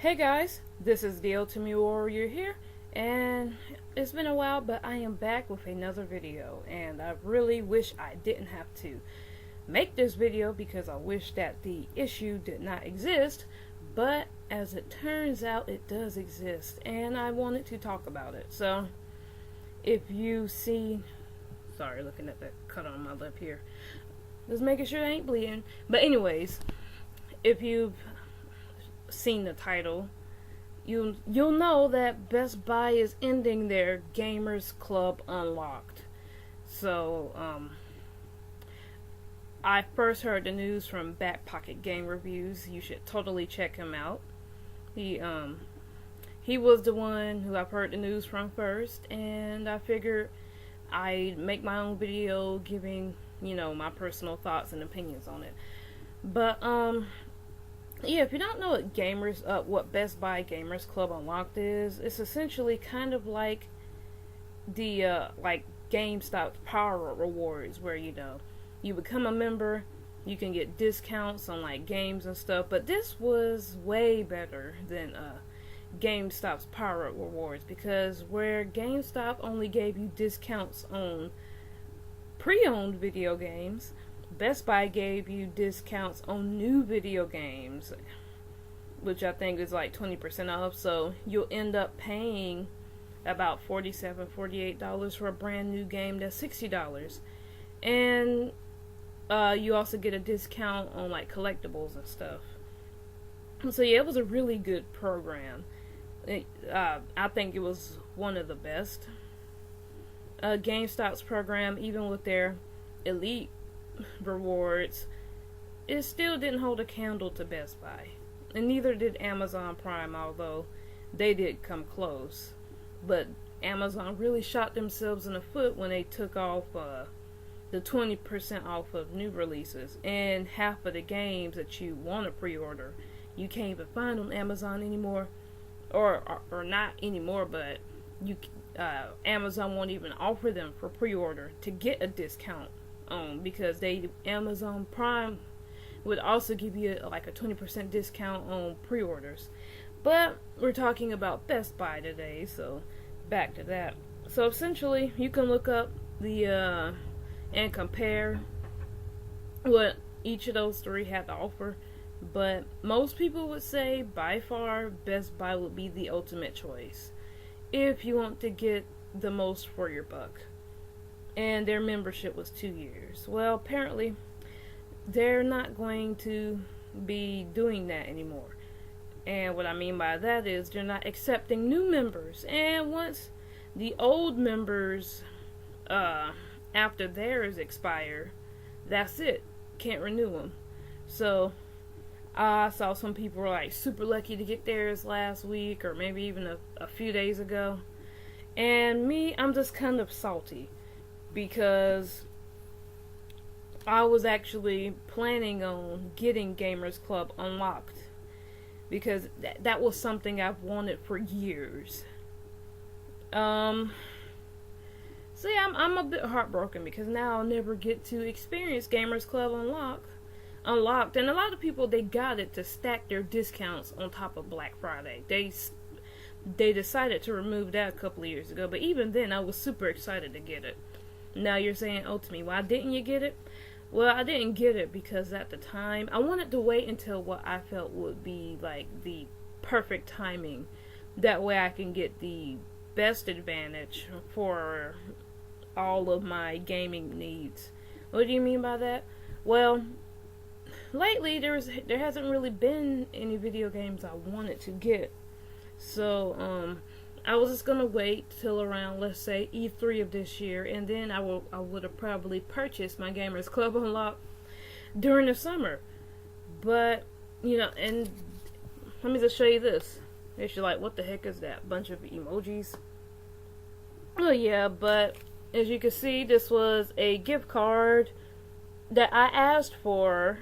Hey guys, this is the Ultimate Warrior here, and it's been a while, but I am back with another video, and I really wish I didn't have to make this video because I wish that the issue did not exist, but as it turns out, it does exist, and I wanted to talk about it. So, if you see, sorry, looking at that cut on my lip here, just making sure I ain't bleeding, but anyways, if you've seen the title, you'll know that Best Buy is ending their Gamers Club Unlocked. So I first heard the news from Back Pocket Game Reviews. You should totally check him out. He was the one who I've heard the news from first, and I figured I'd make my own video giving, my personal thoughts and opinions on it. But yeah, if you don't know what Best Buy Gamers Club Unlocked is, it's essentially kind of like the like GameStop Power Rewards, where you become a member, you can get discounts on like games and stuff. But this was way better than GameStop's Power Rewards, because where GameStop only gave you discounts on pre-owned video games, Best Buy gave you discounts on new video games, which I think is like 20% off, so you'll end up paying about $47, $48 for a brand new game that's $60. And you also get a discount on like collectibles and stuff. So yeah, it was a really good program. I think it was one of the best. GameStop's program, even with their Elite rewards, it still didn't hold a candle to Best Buy, and neither did Amazon Prime, although they did come close. But Amazon really shot themselves in the foot when they took off the 20% off of new releases, and half of the games that you want to pre-order you can't even find on Amazon anymore, or not anymore, but Amazon won't even offer them for pre-order to get a discount because Amazon Prime would also give you like a 20% discount on pre-orders. But we're talking about Best Buy today, so back to that. So essentially, you can look up the and compare what each of those three have to offer. But most people would say by far Best Buy would be the ultimate choice if you want to get the most for your buck. And their membership was 2 years. Well, apparently they're not going to be doing that anymore. And what I mean by that is they're not accepting new members. And once the old members, after theirs expire, that's it. Can't renew them. So I saw some people were like super lucky to get theirs last week, or maybe even a few days ago. And me, I'm just kind of salty, because I was actually planning on getting Gamers Club Unlocked, because that was something I've wanted for years. So yeah, I'm a bit heartbroken because now I'll never get to experience Gamers Club Unlocked. And a lot of people, they got it to stack their discounts on top of Black Friday. They decided to remove that a couple of years ago, but even then I was super excited to get it. Now you're saying, oh, to me, why didn't you get it? Well, I didn't get it because at the time I wanted to wait until what I felt would be like the perfect timing. That way I can get the best advantage for all of my gaming needs. What do you mean by that? Well, lately there hasn't really been any video games I wanted to get. So I was just gonna wait till around, let's say, E3 of this year, and then I would have probably purchased my Gamers Club Unlocked during the summer. But and let me just show you this. If you're like, what the heck is that? Bunch of emojis. Oh yeah, but as you can see, this was a gift card that I asked for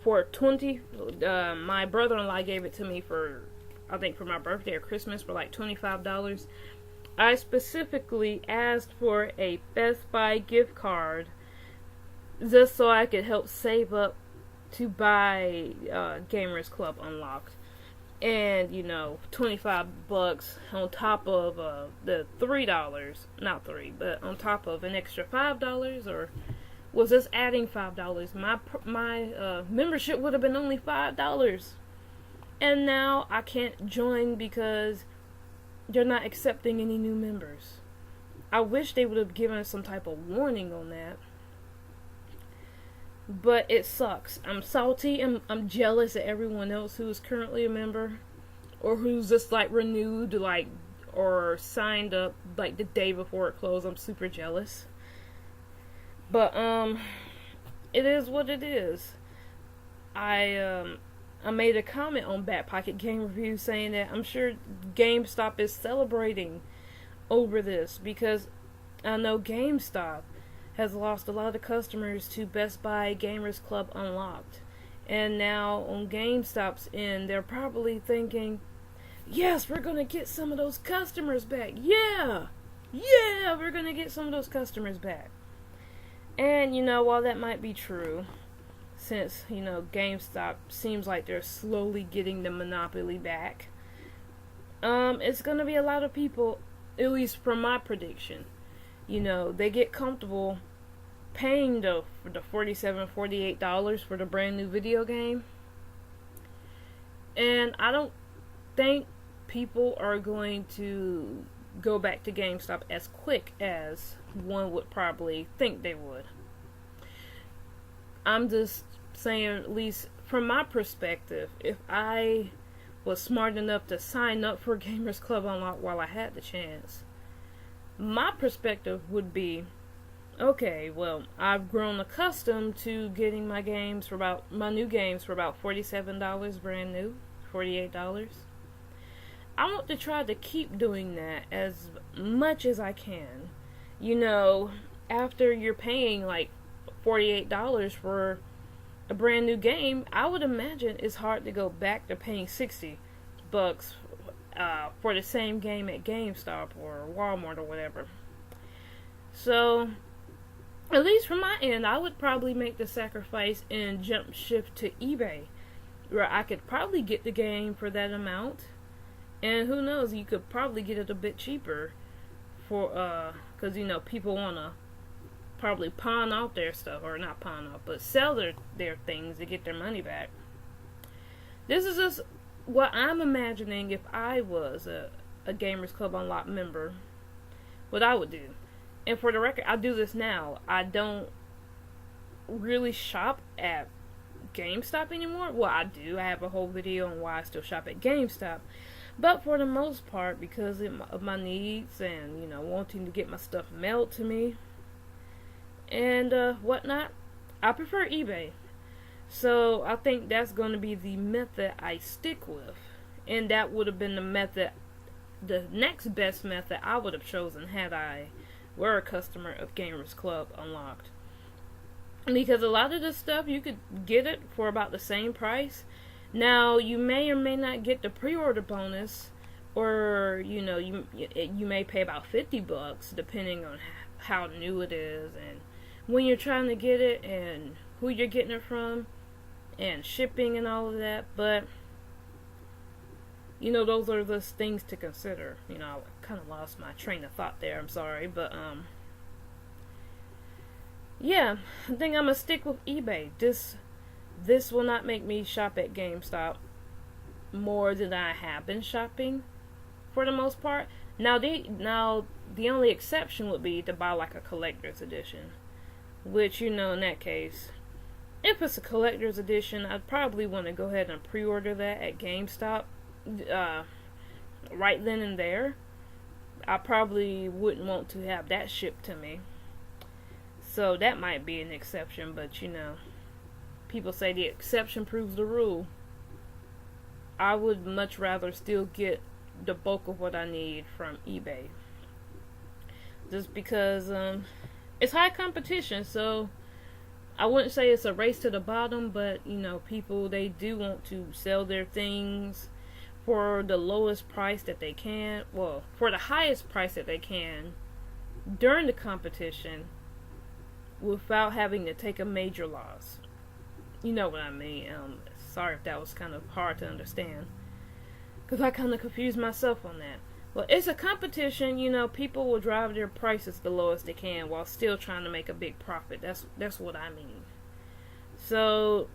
20. My brother-in-law gave it to me for, I think, for my birthday or Christmas, for like $25. I specifically asked for a Best Buy gift card just so I could help save up to buy Gamers Club Unlocked. and 25 bucks on top of the $3, not three, but on top of an extra $5, or was this adding $5? My membership would have been only $5, and now I can't join because they're not accepting any new members. I wish they would have given us some type of warning on that. But it sucks. I'm salty and I'm jealous at everyone else who is currently a member, or who's just like renewed, like, or signed up like the day before it closed. I'm super jealous. But it is what it is. I made a comment on Back Pocket Game Review saying that I'm sure GameStop is celebrating over this, because I know GameStop has lost a lot of customers to Best Buy Gamers Club Unlocked. And now on GameStop's end, they're probably thinking, yes, we're going to get some of those customers back. Yeah, we're going to get some of those customers back. And, while that might be true, since, GameStop seems like they're slowly getting the monopoly back, it's going to be a lot of people, at least from my prediction, they get comfortable paying the $47, $48 for the brand new video game. And I don't think people are going to go back to GameStop as quick as one would probably think they would. I'm just saying, at least from my perspective, if I was smart enough to sign up for Gamers Club Unlocked while I had the chance, my perspective would be, okay, well, I've grown accustomed to getting my new games for about $47 brand new, $48. I want to try to keep doing that as much as I can. After you're paying like $48 for a brand new game, I would imagine it's hard to go back to paying $60 for the same game at GameStop or Walmart or whatever. So, at least from my end, I would probably make the sacrifice and jump shift to eBay, where I could probably get the game for that amount. And who knows, you could probably get it a bit cheaper for, because, people want to probably pawn off their stuff, or not pawn off, but sell their things to get their money back. This is just what I'm imagining if I was a Gamers Club Unlocked member, what I would do. And for the record, I do this now. I don't really shop at GameStop anymore. Well, I do. I have a whole video on why I still shop at GameStop. But for the most part, because of my needs and, wanting to get my stuff mailed to me and whatnot, I prefer eBay. So I think that's going to be the method I stick with. And that would have been the next best method I would have chosen had I were a customer of Gamers Club Unlocked. Because a lot of this stuff, you could get it for about the same price. Now, you may or may not get the pre-order bonus, or, you may pay about $50, depending on how new it is, and when you're trying to get it, and who you're getting it from, and shipping and all of that. But, those are the things to consider. I kind of lost my train of thought there, I'm sorry, but, yeah, I think I'm gonna stick with eBay. This will not make me shop at GameStop more than I have been shopping for the most part. Now the only exception would be to buy like a collector's edition, which in that case, if it's a collector's edition, I'd probably want to go ahead and pre-order that at GameStop right then and there. I probably wouldn't want to have that shipped to me. So that might be an exception, but people say the exception proves the rule. I would much rather still get the bulk of what I need from eBay. Just because it's high competition, so I wouldn't say it's a race to the bottom, but people, they do want to sell their things for the lowest price that they can. Well, for the highest price that they can during the competition, without having to take a major loss. You know what I mean. Sorry if that was kind of hard to understand. because I kind of confused myself on that. Well, it's a competition, people will drive their prices the lowest they can while still trying to make a big profit. That's what I mean. So,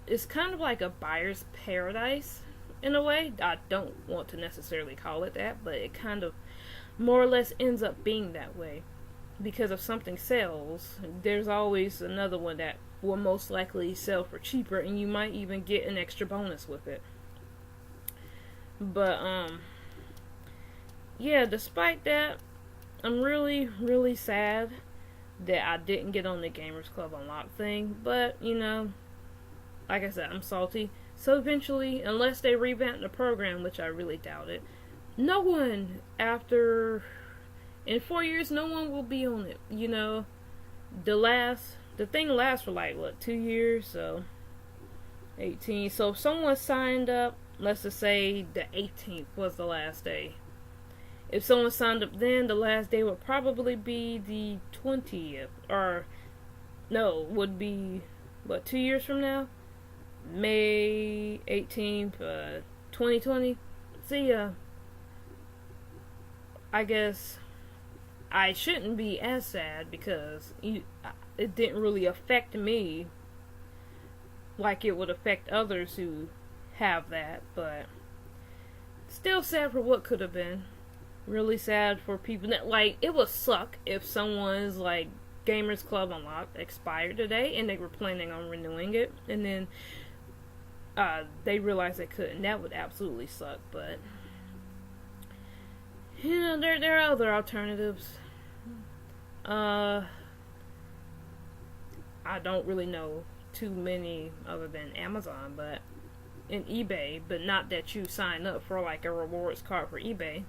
it's kind of like a buyer's paradise in a way. I don't want to necessarily call it that, but it kind of more or less ends up being that way. Because if something sells, there's always another one that will most likely sell for cheaper, and you might even get an extra bonus with it. But, yeah, despite that, I'm really, really sad that I didn't get on the Gamers Club Unlocked thing. But, like I said, I'm salty. So eventually, unless they revamp the program, which I really doubt it, no one in 4 years, no one will be on it. The thing lasts for 2 years, so 18. So if someone signed up, let's just say the 18th was the last day. If someone signed up then, the last day would probably be the 20th. Or, no, would be, 2 years from now? May 18th, 2020. See, I guess I shouldn't be as sad because it didn't really affect me like it would affect others who have that, but still sad for what could have been. Really sad for people that, it would suck if someone's, Gamers Club Unlocked expired today and they were planning on renewing it, and then they realized they couldn't. That would absolutely suck, but there are other alternatives. I don't really know too many other than Amazon, but in eBay, but not that you sign up for a rewards card for eBay.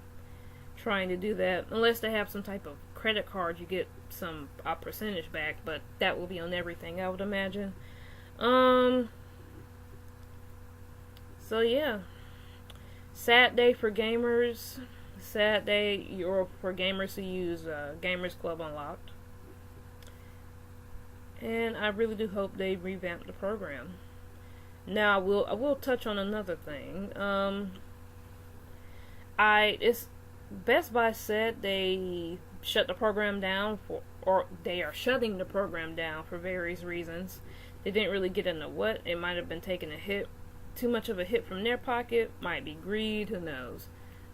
Trying to do that, unless they have some type of credit card, you get a percentage back, but that will be on everything, I would imagine. So yeah, sad day for gamers. Sad day for gamers who use Gamers Club Unlocked. And I really do hope they revamp the program. Now I will touch on another thing. Best Buy said they shut the program down or they are shutting the program down for various reasons. They didn't really get into what. It might have been taking a hit, too much of a hit from their pocket. Might be greed. Who knows?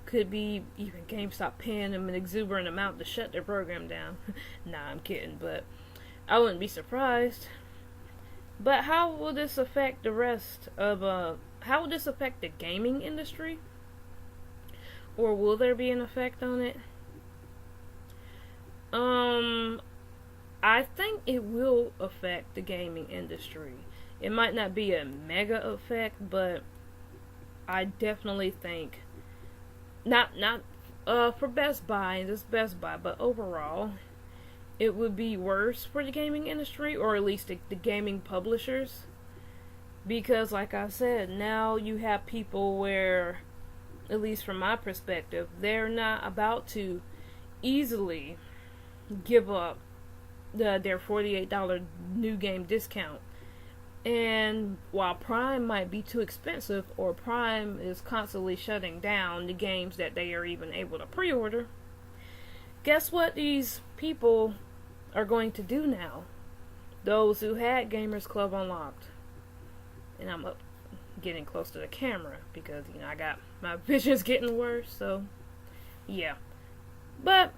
Could be even GameStop paying them an exuberant amount to shut their program down. Nah, I'm kidding, but I wouldn't be surprised. But how will this affect the rest of how will this affect the gaming industry? Or will there be an effect on it? I think it will affect the gaming industry. It might not be a mega effect, but I definitely think not for Best Buy and just Best Buy, but overall it would be worse for the gaming industry, or at least the gaming publishers, because like I said, now you have people where, at least from my perspective, they're not about to easily give up their $48 new game discount. And while Prime might be too expensive, or Prime is constantly shutting down the games that they are even able to pre-order, guess what these people are going to do now? Those who had Gamers Club Unlocked. And I'm getting close to the camera because, I got my vision's getting worse, so yeah. But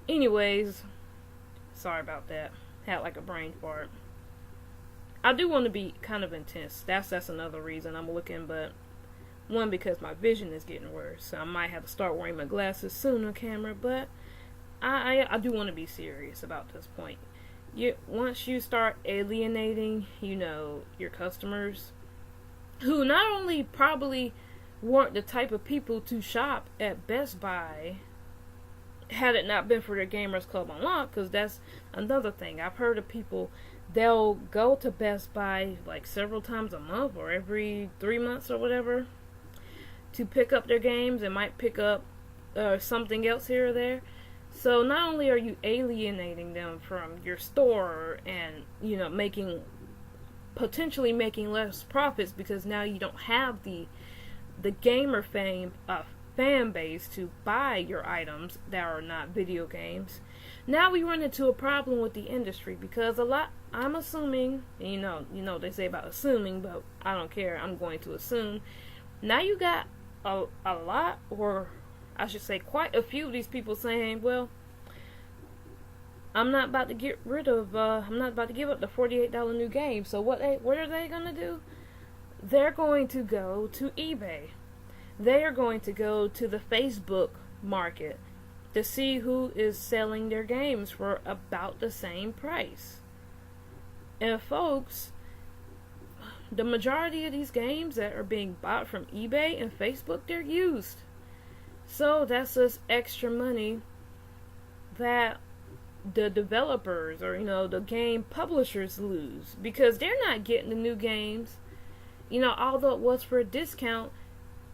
anyways, sorry about that. Had a brain fart. I do want to be kind of intense. That's another reason I'm looking, but one, because my vision is getting worse, so I might have to start wearing my glasses soon on camera, but I do want to be serious about this point. Once you start alienating, your customers, who not only probably weren't the type of people to shop at Best Buy had it not been for their Gamers Club Unlocked, because that's another thing. I've heard of people, they'll go to Best Buy several times a month or every 3 months or whatever to pick up their games, and might pick up something else here or there. So not only are you alienating them from your store and, making potentially making less profits because now you don't have the gamer fan base to buy your items that are not video games. Now we run into a problem with the industry because I'm assuming, and you know they say about assuming, but I don't care, I'm going to assume. Now you got a lot, or I should say quite a few of these people saying, well, I'm not about to give up the $48 new game. So what are they going to do? They're going to go to eBay. They are going to go to the Facebook market to see who is selling their games for about the same price. And folks, the majority of these games that are being bought from eBay and Facebook, they're used. So that's just extra money that the developers or the game publishers lose because they're not getting the new games. Although it was for a discount,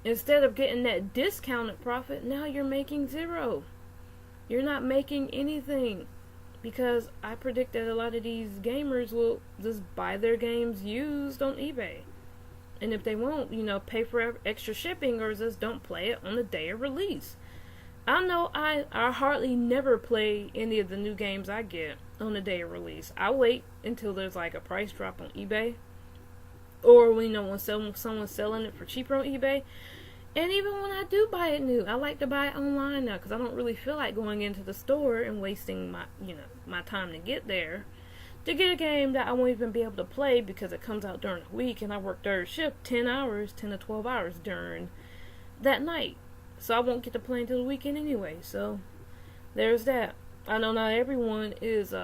instead of getting that discounted profit, now you're making zero. You're not making anything because I predict that a lot of these gamers will just buy their games used on eBay. And if they won't, pay for extra shipping or just don't play it on the day of release. I know I hardly never play any of the new games I get on the day of release. I wait until there's like a price drop on eBay. Or when someone's selling it for cheaper on eBay. And even when I do buy it new, I like to buy it online now because I don't really feel like going into the store and wasting my time to get there to get a game that I won't even be able to play because it comes out during the week and I work third shift 10 to 12 hours during that night. So I won't get to play until the weekend anyway. So there's that. I know not everyone is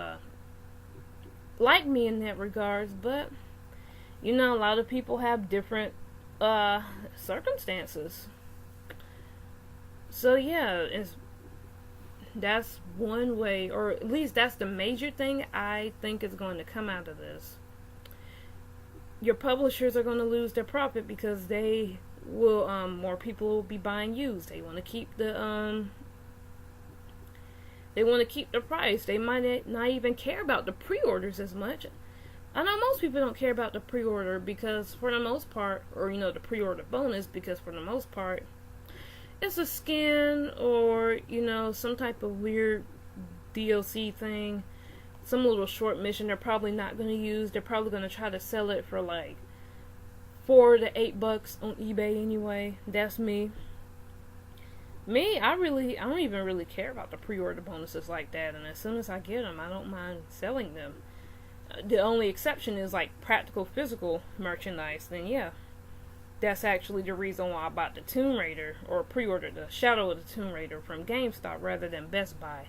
like me in that regards, but a lot of people have different circumstances. So yeah, that's one way, or at least that's the major thing I think is going to come out of this. Your publishers are going to lose their profit because they will more people will be buying used. They want to keep the price. They might not even care about the pre-orders as much. I know most people don't care about the pre-order because for the most part, or the pre-order bonus, because for the most part it's a skin or some type of weird DLC thing, some little short mission they're probably not going to use. They're probably going to try to sell it for like $4 to $8 on eBay anyway. That's me. I don't even really care about the pre-order bonuses like that, and as soon as I get them, I don't mind selling them. The only exception is like practical physical merchandise. Then yeah, that's actually the reason why I bought the Tomb Raider or pre-ordered the Shadow of the Tomb Raider from GameStop rather than Best Buy,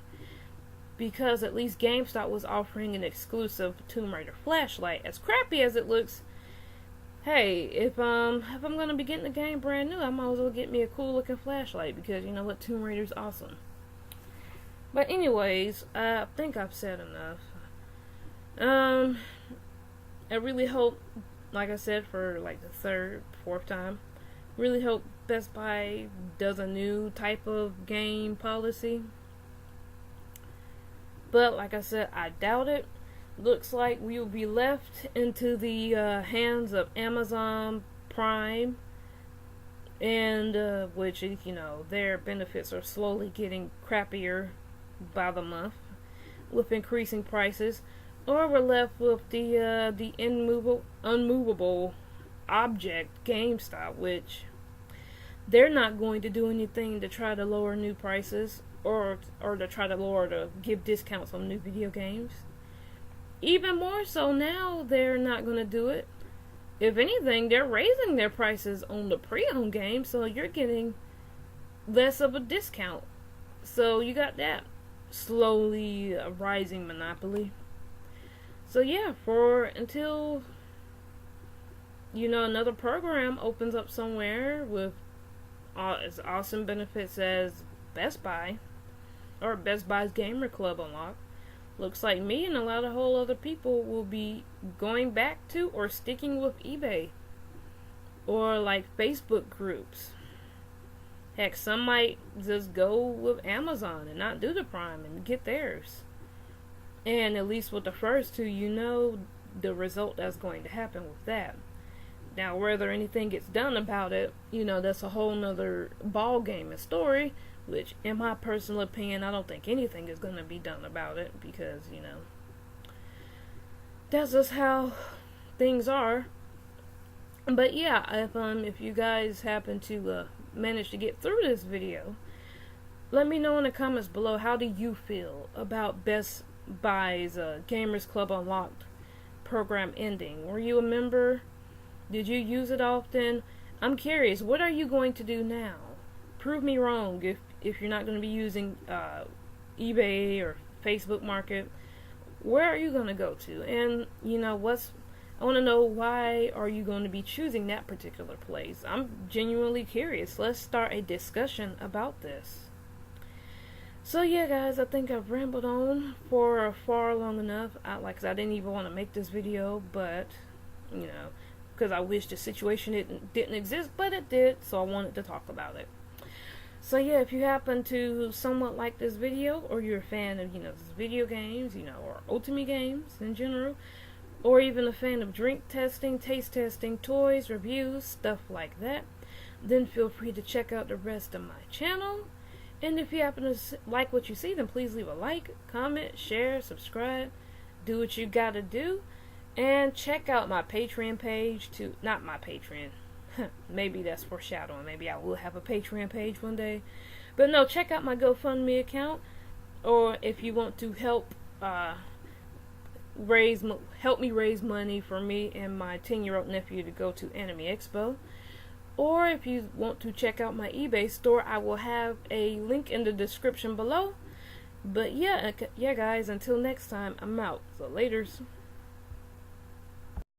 because at least GameStop was offering an exclusive Tomb Raider flashlight. As crappy as it looks, hey, if I'm gonna be getting the game brand new, I might as well get me a cool looking flashlight because you know what, Tomb Raider's awesome. But anyways, I think I've said enough. I really hope, like I said for like the fourth time, really hope Best Buy does a new type of game policy. But like I said, I doubt it. Looks like we will be left into the hands of Amazon Prime, and which their benefits are slowly getting crappier by the month with increasing prices. Or we're left with the unmovable object GameStop, which they're not going to do anything to try to lower new prices or to try to give discounts on new video games. Even more so now, they're not going to do it. If anything, they're raising their prices on the pre-owned games, so you're getting less of a discount. So you got that slowly rising monopoly. So yeah, until another program opens up somewhere with as awesome benefits as Best Buy or Best Buy's Gamer Club unlocked, looks like me and a lot of whole other people will be going back to or sticking with eBay or like Facebook groups. Heck, some might just go with Amazon and not do the Prime and get theirs. And at least with the first two, the result that's going to happen with that. Now, whether anything gets done about it, that's a whole nother ball game and story, which, in my personal opinion, I don't think anything is going to be done about it, because, that's just how things are. But yeah, if you guys happen to manage to get through this video, let me know in the comments below, how do you feel about Best Buy's Gamers Club Unlocked program ending? Were you a member? Did you use it often? I'm curious, what are you going to do now? Prove me wrong if you're not going to be using eBay or Facebook Market. Where are you going to go to? And I want to know, why are you going to be choosing that particular place? I'm genuinely curious. Let's start a discussion about this. So yeah, guys, I think I've rambled on for far long enough. I didn't even want to make this video, but because I wish the situation didn't exist, but it did, so I wanted to talk about it. So yeah, if you happen to somewhat like this video, or you're a fan of video games, or ultimate games in general, or even a fan of drink testing, taste testing, toys, reviews, stuff like that, then feel free to check out the rest of my channel. And if you happen to like what you see, then please leave a like, comment, share, subscribe, do what you gotta do, and check out my Patreon page not my Patreon, maybe that's foreshadowing, maybe I will have a Patreon page one day, but no, check out my GoFundMe account, or if you want to help me raise money for me and my 10-year-old nephew to go to Anime Expo. Or if you want to check out my eBay store, I will have a link in the description below. But yeah guys, until next time, I'm out. So laters.